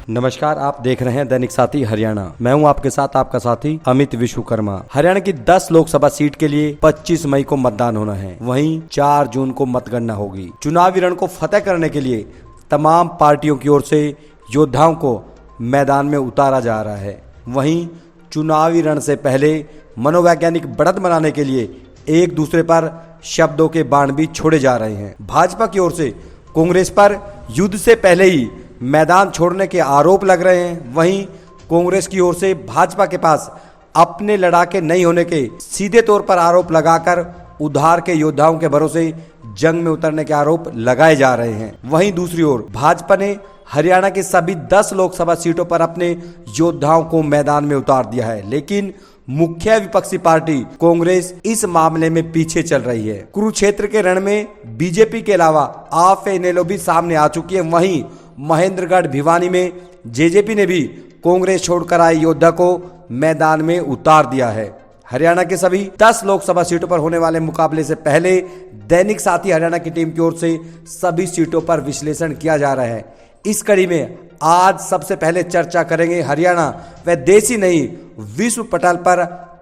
नमस्कार, आप देख रहे हैं दैनिक साथी हरियाणा। मैं हूं आपके साथ आपका साथी अमित विश्वकर्मा। हरियाणा की 10 लोकसभा सीट के लिए 25 मई को मतदान होना है। वहीं 4 जून को मतगणना होगी। चुनावी रण को फतेह करने के लिए तमाम पार्टियों की ओर से योद्धाओं को मैदान में उतारा जा रहा है। वहीं चुनावी रण से पहले मनोवैज्ञानिक बढ़त बनाने के लिए एक दूसरे पर शब्दों के बाण भी छोड़े जा रहे हैं। भाजपा की ओर से कांग्रेस पर युद्ध से पहले ही मैदान छोड़ने के आरोप लग रहे हैं। वहीं कांग्रेस की ओर से भाजपा के पास अपने लड़ाके नहीं होने के सीधे तौर पर आरोप लगाकर उधार के योद्धाओं के भरोसे जंग में उतरने के आरोप लगाए जा रहे हैं। वहीं दूसरी ओर भाजपा ने हरियाणा की सभी 10 लोकसभा सीटों पर अपने योद्धाओं को मैदान में उतार दिया है, लेकिन मुख्य विपक्षी पार्टी कांग्रेस इस मामले में पीछे चल रही है। कुरुक्षेत्र के रण में बीजेपी के अलावा आप इनेलो भी सामने आ चुकी है। वहीं महेंद्रगढ़ भिवानी में जेजेपी ने भी कांग्रेस छोड़कर आए योद्धा को मैदान में उतार दिया है। हरियाणा के सभी 10 लोकसभा सीटों पर होने वाले मुकाबले से पहले दैनिक साथी हरियाणा की टीम की ओर से सभी सीटों पर विश्लेषण किया जा रहा है। इस कड़ी में आज सबसे पहले चर्चा करेंगे हरियाणा व देसी नहीं विश्व पटल पर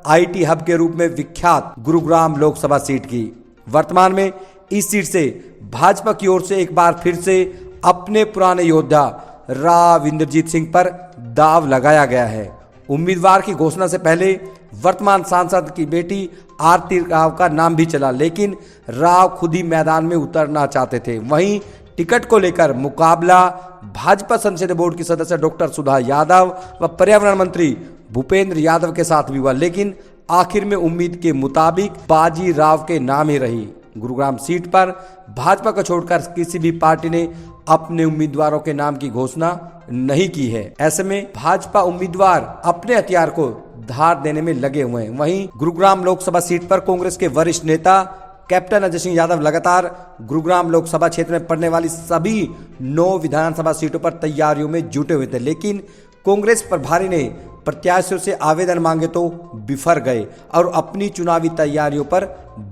आईटी हब के रूप में विख्यात गुरुग्राम लोकसभा सीट की। वर्तमान में इस सीट से भाजपा की ओर से एक बार फिर से अपने पुराने योद्धा राव इंद्रजीत सिंह पर दाव लगाया गया है। उम्मीदवार की घोषणा से पहले वर्तमान सांसद की बेटी आरती राव का नाम भी चला, लेकिन राव खुद ही मैदान में उतरना चाहते थे। वहीं टिकट को लेकर मुकाबला भाजपा संसदीय बोर्ड की सदस्य डॉक्टर सुधा यादव व पर्यावरण मंत्री भूपेंद्र यादव के साथ भी हुआ, लेकिन आखिर में उम्मीद के मुताबिक बाजी राव के नाम ही रही। गुरुग्राम सीट पर भाजपा को छोड़कर किसी भी पार्टी ने अपने उम्मीदवारों के नाम की घोषणा नहीं की है। ऐसे में भाजपा उम्मीदवार अपने हथियार को धार देने में लगे हुए हैं। वहीं गुरुग्राम लोकसभा सीट पर कांग्रेस के वरिष्ठ नेता कैप्टन अजय सिंह यादव लगातार गुरुग्राम लोकसभा क्षेत्र में पड़ने वाली सभी 9 विधानसभा सीटों पर तैयारियों में जुटे हुए थे, लेकिन कांग्रेस प्रभारी ने प्रत्याशियों से आवेदन मांगे तो बिफर गए और अपनी चुनावी तैयारियों पर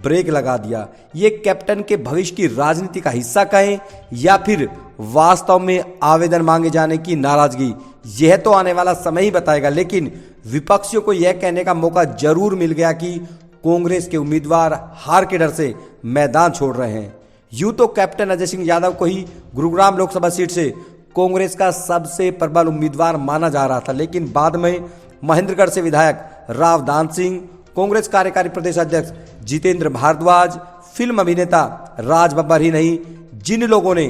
ब्रेक लगा दिया। ये कैप्टन के भविष्य की राजनीति का हिस्सा कहें या फिर वास्तव में आवेदन मांगे जाने की नाराजगी, यह तो आने वाला समय ही बताएगा। लेकिन विपक्षियों को यह कहने का मौका जरूर मिल गया कि कांग्रेस के उम्मीदवार हार के डर से मैदान छोड़ रहे हैं। यूं तो कैप्टन अजय सिंह यादव को ही गुरुग्राम लोकसभा सीट से कांग्रेस का सबसे प्रबल उम्मीदवार माना जा रहा था, लेकिन बाद में महेंद्रगढ़ से विधायक राव दान सिंह, कांग्रेस कार्यकारी प्रदेश अध्यक्ष जितेंद्र भारद्वाज, फिल्म अभिनेता राज बब्बर ही नहीं, जिन लोगों ने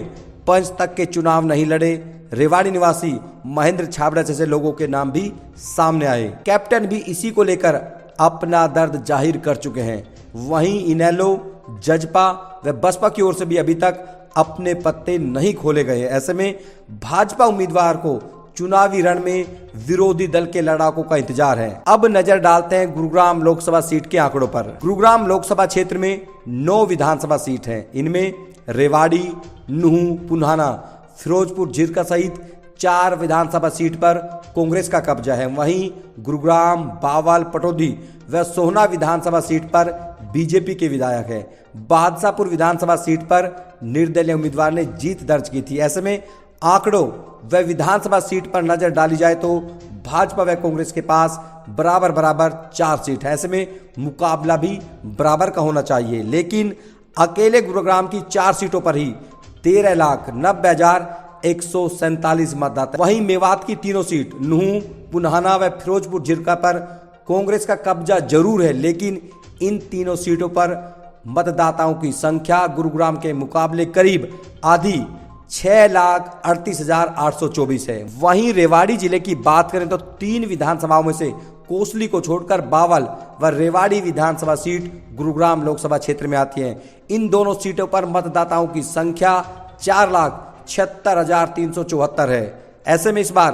पंच तक के चुनाव नहीं लड़े, रेवाड़ी निवासी महेंद्र छाबड़ा जैसे लोगों के नाम भी सामने आए। कैप्टन भी इसी को लेकर अपना दर्द जाहिर कर चुके हैं। वहीं इनेलो, जजपा व बसपा की ओर से भी अभी तक अपने पत्ते नहीं खोले गए। ऐसे में भाजपा उम्मीदवार को चुनावी रण में विरोधी दल के लड़ाकों का इंतजार है। अब नजर डालते हैं गुरुग्राम लोकसभा सीट के आंकड़ों पर। गुरुग्राम लोकसभा क्षेत्र में 9 विधानसभा सीट हैं। इनमें रेवाड़ी, नूंह, पुन्हाना, फिरोजपुर, झिरका सहित 4 विधानसभा सीट पर कांग्रेस का कब्जा है। वहीं गुरुग्राम, बावल, पटौदी व सोहना विधानसभा सीट पर बीजेपी के विधायक है। बादशाहपुर विधानसभा सीट पर निर्दलीय उम्मीदवार ने जीत दर्ज की थी। ऐसे में आंकड़ों व विधानसभा सीट पर नजर डाली जाए तो भाजपा व कांग्रेस के पास बराबर 4 सीट है। ऐसे में मुकाबला भी बराबर का होना चाहिए, लेकिन अकेले गुरुग्राम की 4 सीटों पर ही 13,90,147 मतदाता। वहीं मेवात की तीनों सीट नूंह, पुन्हाना व फिरोजपुर, झिरका पर कांग्रेस का कब्जा जरूर है, लेकिन इन तीनों सीटों पर मतदाताओं की संख्या गुरुग्राम के मुकाबले करीब आधी 6,38,824 है। वहीं रेवाड़ी जिले की बात करें तो 3 विधानसभाओं में से कोसली को छोड़कर बावल व रेवाड़ी विधानसभा सीट गुरुग्राम लोकसभा क्षेत्र में आती है। इन दोनों सीटों पर मतदाताओं की संख्या 4,76,374 है। ऐसे में इस बार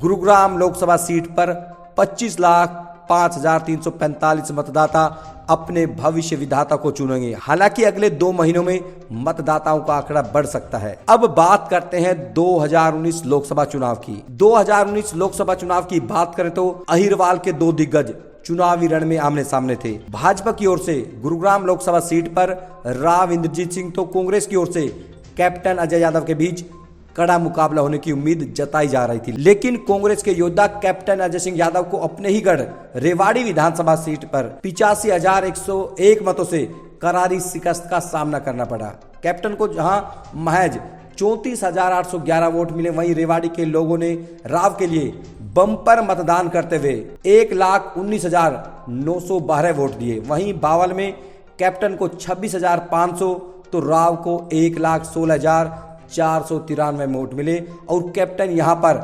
गुरुग्राम लोकसभा सीट पर 25,05,345 मतदाता अपने भविष्य विधाता को चुनेंगे। हालांकि अगले 2 महीनों में मतदाताओं का आंकड़ा बढ़ सकता है। अब बात करते हैं 2019 लोकसभा चुनाव की। 2019 लोकसभा चुनाव की बात करें तो अहिरवाल के 2 दिग्गज चुनावी रण में आमने सामने थे। भाजपा की ओर से गुरुग्राम लोकसभा सीट पर राव इंद्रजीत सिंह तो कांग्रेस की ओर से कैप्टन अजय यादव के बीच कड़ा मुकाबला होने की उम्मीद जताई जा रही थी, लेकिन कांग्रेस के योद्धा कैप्टन अजय सिंह यादव को अपने ही गढ़ रेवाड़ी विधानसभा सीट पर 85,101 मतों से करारी शिकस्त का सामना करना पड़ा। कैप्टन को जहां महज 34,811 वोट मिले, वहीं रेवाड़ी के लोगों ने राव के लिए बम्पर मतदान करते हुए 1,19,912 वोट दिए। वहीं बावल में कैप्टन को 26,500 तो राव को 1,16,493 वोट मिले और कैप्टन यहां पर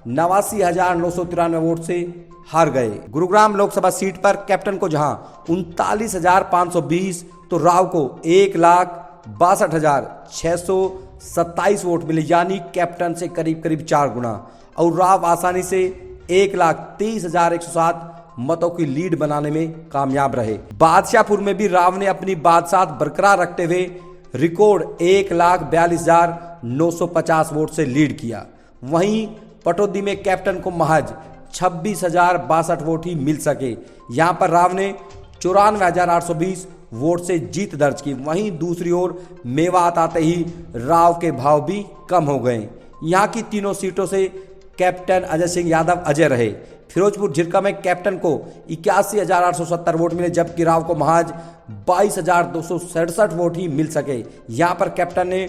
89,993 वोट से हार गए। गुरुग्राम लोकसभा सीट पर कैप्टन को जहां 39,520 तो राव को 1,62,627 वोट मिले, यानी कैप्टन से करीब करीब 4 गुना, और राव आसानी से 1,30,107 मतों की लीड बनाने में कामयाब रहे। बादशाहपुर में भी राव ने अपनी बादशाहत बरकरार रखते हुए रिकॉर्ड 1,42,950 वोट से लीड किया। वहीं पटौदी में कैप्टन को महज 26,062 वोट ही मिल सके। यहां पर राव ने 94,820 वोट से जीत दर्ज की। वहीं दूसरी ओर मेवात आते ही राव के भाव भी कम हो गए। यहां की तीनों सीटों से कैप्टन अजय सिंह यादव अजय रहे। फिरोजपुर झिरका में कैप्टन को 81,870 वोट मिले, जबकि राव को महज 22,267 वोट ही मिल सके। यहां पर कैप्टन ने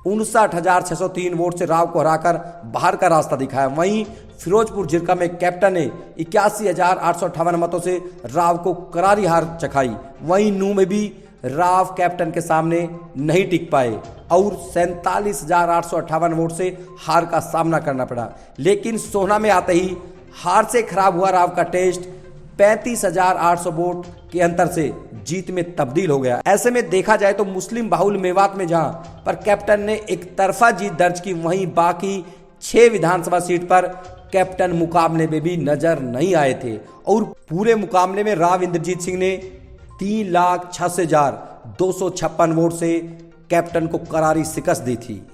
59,603 वोट से राव को हराकर बाहर का रास्ता दिखाया। वहीं फिरोजपुर झिरका में कैप्टन ने 81,858 मतों से राव को करारी हार चखाई। वहीं नू में भी राव कैप्टन के सामने नहीं टिक पाए और 47,858 वोट से हार का सामना करना पड़ा। लेकिन सोहना में आते ही हार से खराब हुआ राव का टेस्ट 35,800 वोट के अंतर से जीत में तब्दील हो गया। ऐसे में देखा जाए तो मुस्लिम बाहुल मेवात में जहां पर कैप्टन ने एक तरफा जीत दर्ज की, वहीं बाकी 6 विधानसभा सीट पर कैप्टन मुकाबले में भी नजर नहीं आए थे और पूरे मुकाबले में राव इंद्रजीत सिंह ने 3,86,256 वोट से कैप्टन को करारी शिकस्त दी थी।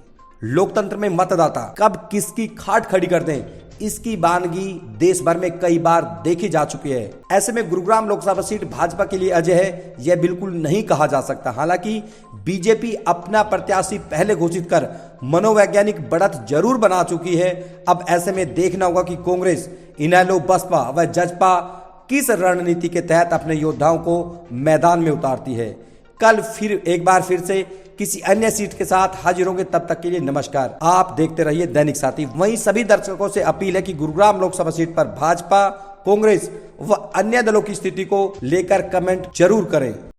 लोकतंत्र में मतदाता कब किसकी खाट खड़ी करते हैं, इसकी वानगी देश भर में कई बार देखी जा चुकी है। ऐसे में गुरुग्राम लोकसभा सीट भाजपा के लिए अजय है, यह बिल्कुल नहीं कहा जा सकता। हालांकि बीजेपी अपना प्रत्याशी पहले घोषित कर मनोवैज्ञानिक बढ़त जरूर बना चुकी है। अब ऐसे में देखना होगा कि कांग्रेस, इनेलो, बसपा व जजपा किस रणनीति के तहत अपने योद्धाओं को मैदान में उतारती है। कल फिर एक बार फिर से किसी अन्य सीट के साथ हाजिर होंगे। तब तक के लिए नमस्कार। आप देखते रहिए दैनिक साथी। वहीं सभी दर्शकों से अपील है कि गुरुग्राम लोकसभा सीट पर भाजपा, कांग्रेस व अन्य दलों की स्थिति को लेकर कमेंट जरूर करें।